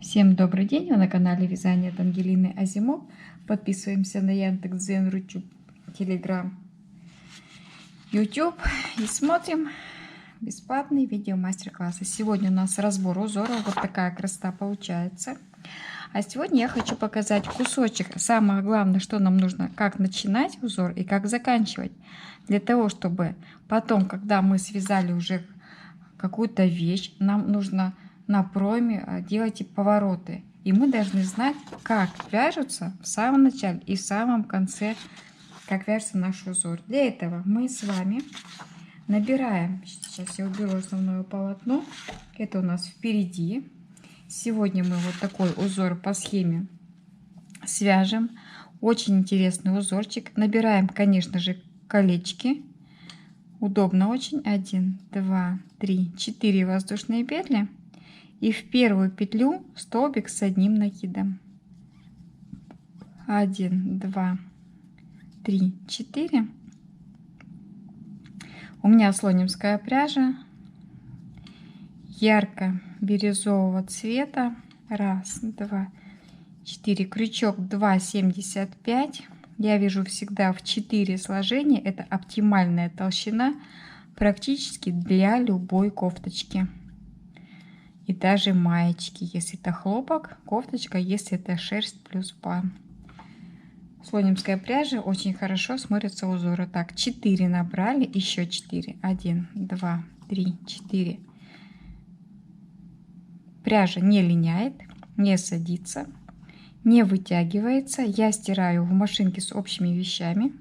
Всем добрый день! Вы на канале Вязание от Ангелины Азимов. Подписываемся на Яндекс.Дзен, Рутюб, Телеграм, YouTube и смотрим бесплатные видео мастер-классы. Сегодня у нас разбор узора. Вот такая красота получается. А сегодня я хочу показать кусочек. Самое главное, что нам нужно, как начинать узор и как заканчивать. Для того, чтобы потом, когда мы связали уже какую-то вещь, нам нужно на пройме делать повороты. И мы должны знать, как вяжутся в самом начале и в самом конце, как вяжется наш узор. Для этого мы с вами набираем, сейчас я уберу основное полотно, это у нас впереди. Сегодня мы вот такой узор по схеме свяжем. Очень интересный узорчик. Набираем, конечно же, колечки. Удобно очень. 1, 2, 3, 4 воздушные петли. И в первую петлю столбик с одним накидом. 1, 2, 3, 4. У меня слонимская пряжа ярко-бирюзового цвета. 1, 2, 4. Крючок 2,75. Я вяжу всегда в 4 сложения. Это оптимальная толщина практически для любой кофточки. И даже маечки, если это хлопок, кофточка, если это шерсть плюс пан. Слонимская пряжа очень хорошо смотрится узоры. Так, 4 набрали, еще 4. 1, 2, 3, 4. Пряжа не линяет, не садится, не вытягивается. Я стираю в машинке с общими вещами.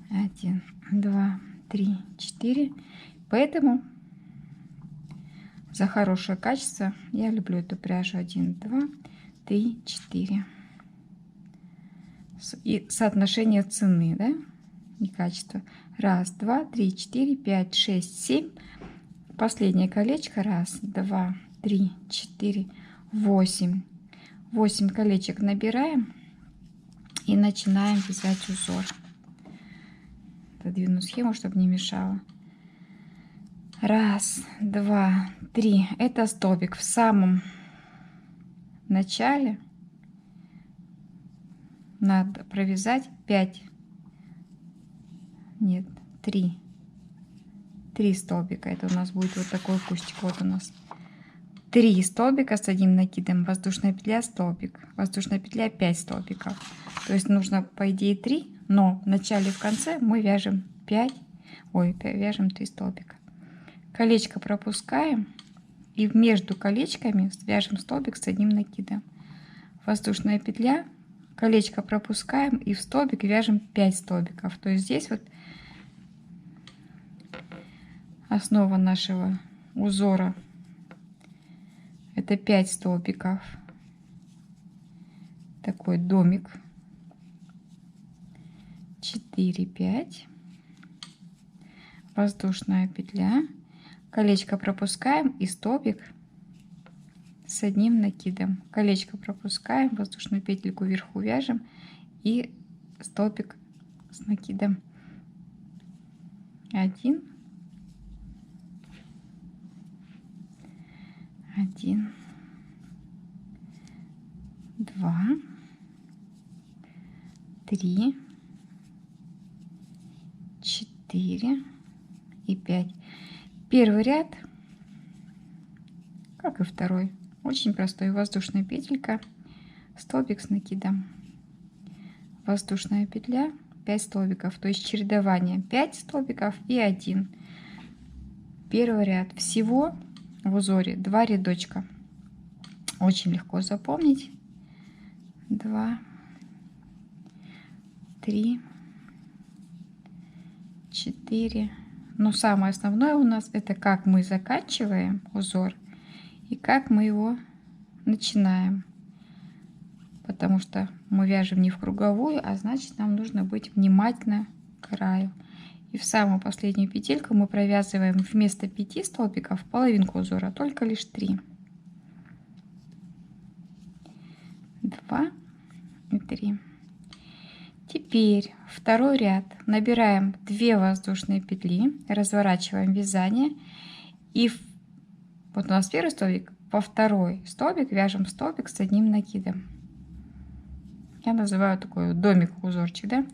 1, 2, 3, 4. Поэтому за хорошее качество я люблю эту пряжу. 1, 2, 3, 4. И соотношение цены, да, и качества. 1, 2, 3, 4, 5, 6, 7. Последнее колечко. 1, 2, 3, 4, 8. 8 колечек набираем и начинаем вязать узор. Отодвину схему, чтобы не мешало. 1, 2, 3. Это столбик. В самом начале надо провязать 5. Нет, 3. 3 столбика. Это у нас будет вот такой кустик. Вот у нас 3 столбика с одним накидом. Воздушная петля, столбик. Воздушная петля, 5 столбиков. То есть нужно, по идее, 3, но в начале и в конце мы вяжем 5. Вяжем 3 столбика. Колечко пропускаем и между колечками свяжем столбик с одним накидом. Воздушная петля, колечко пропускаем и в столбик вяжем 5 столбиков. То есть здесь вот основа нашего узора. Это 5 столбиков. Такой домик. 4, 5. Воздушная петля. Колечко пропускаем и столбик с одним накидом. Колечко пропускаем, воздушную петельку вверху вяжем и столбик с накидом. 1, 1, 2, 3, 4 и 5. Первый ряд, как и второй, очень простой. Воздушная петелька, столбик с накидом, воздушная петля, 5 столбиков, то есть чередование 5 столбиков и 1. Первый ряд. Всего в узоре 2 рядочка. Очень легко запомнить. 2, 3, 4. Но самое основное у нас это как мы заканчиваем узор и как мы его начинаем. Потому что мы вяжем не в круговую, а значит нам нужно быть внимательно к краю. И в самую последнюю петельку мы провязываем вместо 5 столбиков половинку узора, только лишь 3. 2 и 3. Теперь второй ряд. Набираем 2 воздушные петли, разворачиваем вязание. И вот у нас первый столбик, во второй столбик вяжем столбик с одним накидом. Я называю такой домик узорчик, да?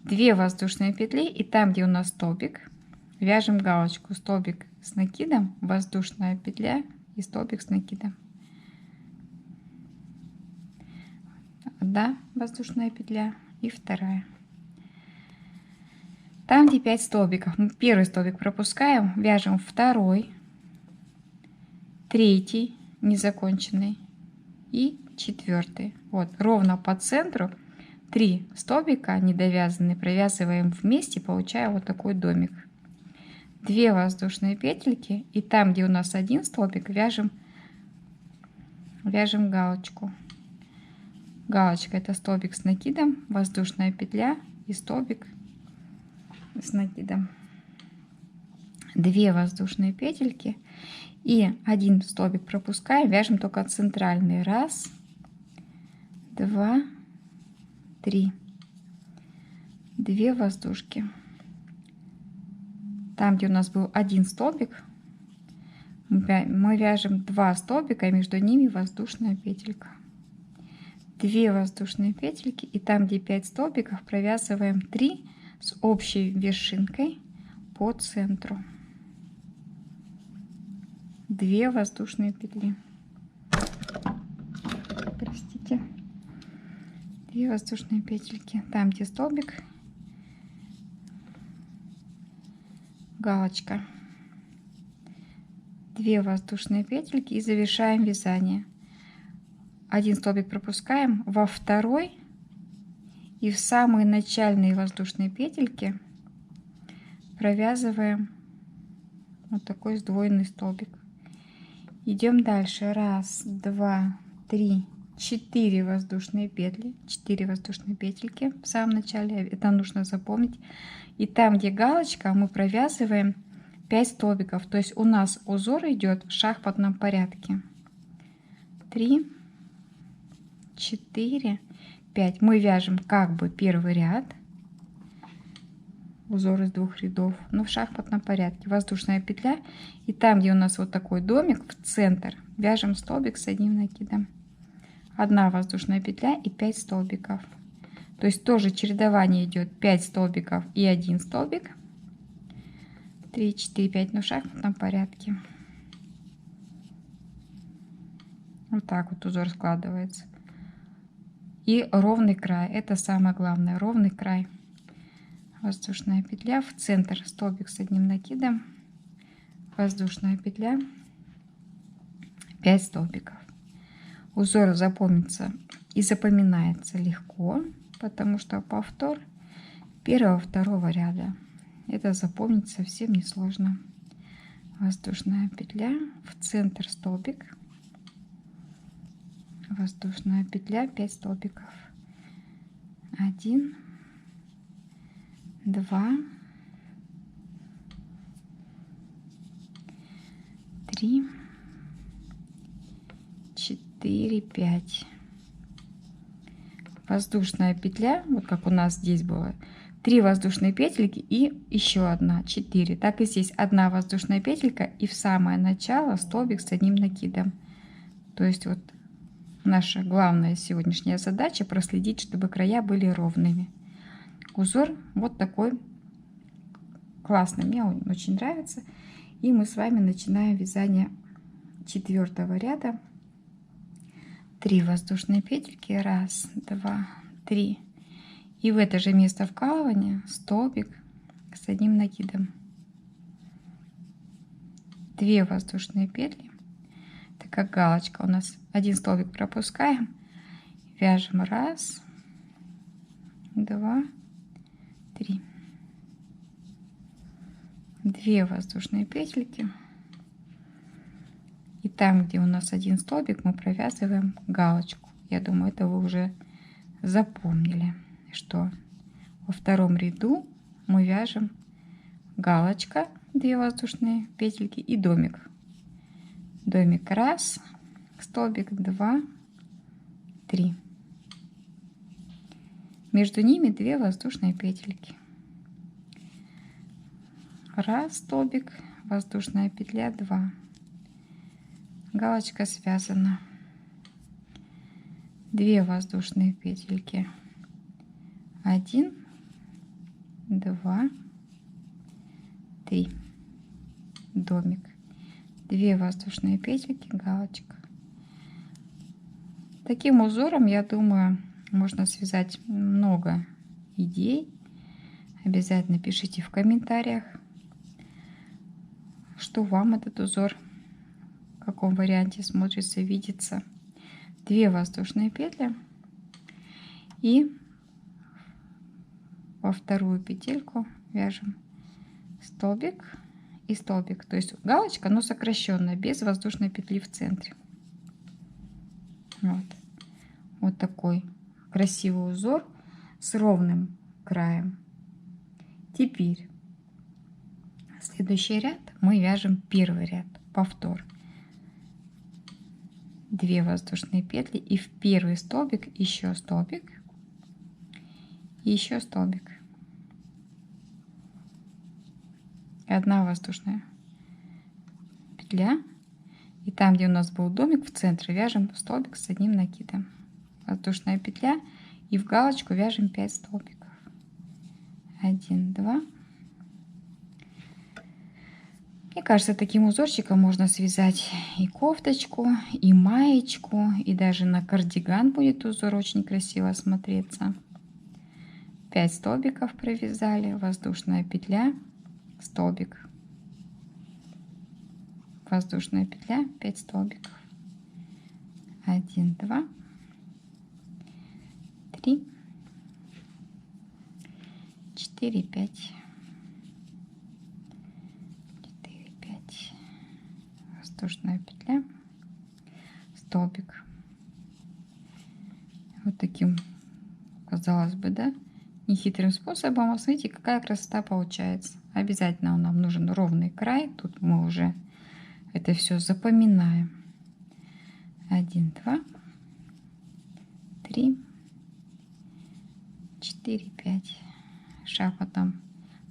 2 воздушные петли, и там, где у нас столбик, вяжем галочку. Столбик с накидом, воздушная петля и столбик с накидом. 1 воздушная петля и 2. Там, где 5 столбиков, мы первый столбик пропускаем, вяжем 2, 3 незаконченный и 4. Вот, ровно по центру 3 столбика недовязанные провязываем вместе, получая вот такой домик. 2 воздушные петельки, и там, где у нас 1 столбик, вяжем галочку. Галочка — это столбик с накидом, воздушная петля и столбик с накидом. 2 воздушные петельки и 1 столбик пропускаем, вяжем только центральный. 1, 2, 3. 2 воздушки. Там, где у нас был 1 столбик, мы вяжем 2 столбика, и между ними воздушная петелька. 2 воздушные петельки, и там, где 5 столбиков, провязываем 3 с общей вершинкой по центру. 2 воздушные петли. Простите. 2 воздушные петельки. Там, где столбик, галочка. 2 воздушные петельки и завершаем вязание. 1 столбик пропускаем во второй и в самые начальные воздушные петельки провязываем вот такой сдвоенный столбик. Идем дальше. 1, 2, 3, 4 воздушные петли, 4 воздушные петельки в самом начале, это нужно запомнить. И там, где галочка, мы провязываем 5 столбиков, то есть у нас узор идет в шахматном порядке. 3, 4, 5. Мы вяжем как бы первый ряд, узор из 2 рядов, но в шахматном порядке. Воздушная петля, и там, где у нас вот такой домик, в центр вяжем столбик с одним накидом. 1 воздушная петля и 5 столбиков. То есть тоже чередование идет 5 столбиков и 1 столбик. 3, 4, 5, но в шахматном порядке. Вот так вот узор складывается. И ровный край, это самое главное, ровный край. Воздушная петля, в центр столбик с одним накидом, воздушная петля, 5 столбиков. Узор запомнится и запоминается легко, потому что повтор 1-2 ряда. Это запомнить совсем не сложно. Воздушная петля, в центр столбик, воздушная петля, 5 столбиков. 1, 2, 3, 4, 5. Воздушная петля, вот как у нас здесь было, 3 воздушные петельки и еще 1, 4. Так и здесь 1 воздушная петелька и в самое начало столбик с одним накидом. То есть вот наша главная сегодняшняя задача — проследить, чтобы края были ровными. Узор вот такой классный, мне он очень нравится. И мы с вами начинаем вязание 4 ряда. 3 воздушные петельки, 1, 2, 3. И в это же место вкалывания столбик с одним накидом. 2 воздушные петли. Это как галочка. У нас 1 столбик пропускаем, вяжем 1, 2, 3. 2 воздушные петельки. И там, где у нас 1 столбик, мы провязываем галочку. Я думаю, это вы уже запомнили, что во втором ряду мы вяжем галочка, 2 воздушные петельки и домик. Домик 1, столбик 2, 3. Между ними 2 воздушные петельки. 1 столбик, воздушная петля, 2. галочка связана. 2 воздушные петельки. 1, 2, 3. Домик. 2 воздушные петельки, галочка. Таким узором, я думаю, можно связать много идей. Обязательно пишите в комментариях, что вам этот узор, в каком варианте смотрится, видится. 2 воздушные петли и во вторую петельку вяжем столбик и столбик. То есть галочка, но сокращенная, без воздушной петли в центре. Вот такой красивый узор с ровным краем. Теперь следующий ряд мы вяжем первый ряд, повтор. 2 воздушные петли и в первый столбик еще столбик и еще столбик. 1 воздушная петля, и там, где у нас был домик, в центре вяжем столбик с 1 накидом. Воздушная петля и в галочку вяжем 5 столбиков. 1, 2. Мне кажется, таким узорчиком можно связать и кофточку, и маечку, и даже на кардиган будет узор очень красиво смотреться. 5 столбиков провязали, воздушная петля, столбик, воздушная петля, 5 столбиков. 1, 2, 3, 4, 5. Воздушная петля, столбик. Вот таким, казалось бы, да, нехитрым способом. Смотрите, какая красота получается. Обязательно нам нужен ровный край. Тут мы уже это все запоминаем. 1, 2, 3, 4, 5. В шахматном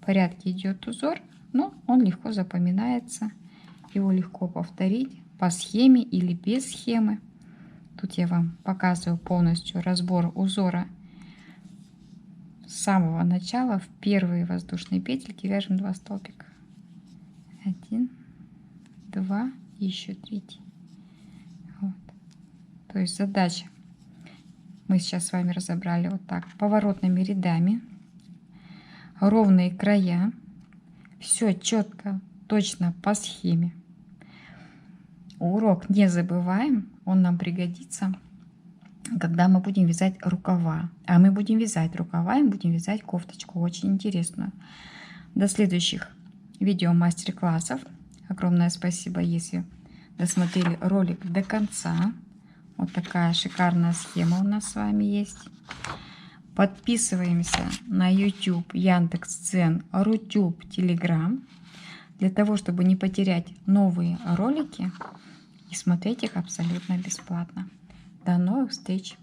порядке идет узор, но он легко запоминается. Его легко повторить по схеме или без схемы. Тут я вам показываю полностью разбор узора. С самого начала в первые воздушные петельки вяжем 2 столбика. 1, 2, еще 3. Вот. То есть задача. Мы сейчас с вами разобрали вот так. Поворотными рядами. Ровные края. Все четко, точно по схеме. Урок не забываем, он нам пригодится, когда мы будем вязать рукава. А мы будем вязать рукава и будем вязать кофточку, очень интересную. До следующих видео мастер-классов. Огромное спасибо, если досмотрели ролик до конца. Вот такая шикарная схема у нас с вами есть. Подписываемся на YouTube, Яндекс.Дзен, Рутюб, Telegram. Для того, чтобы не потерять новые ролики и смотреть их абсолютно бесплатно. До новых встреч!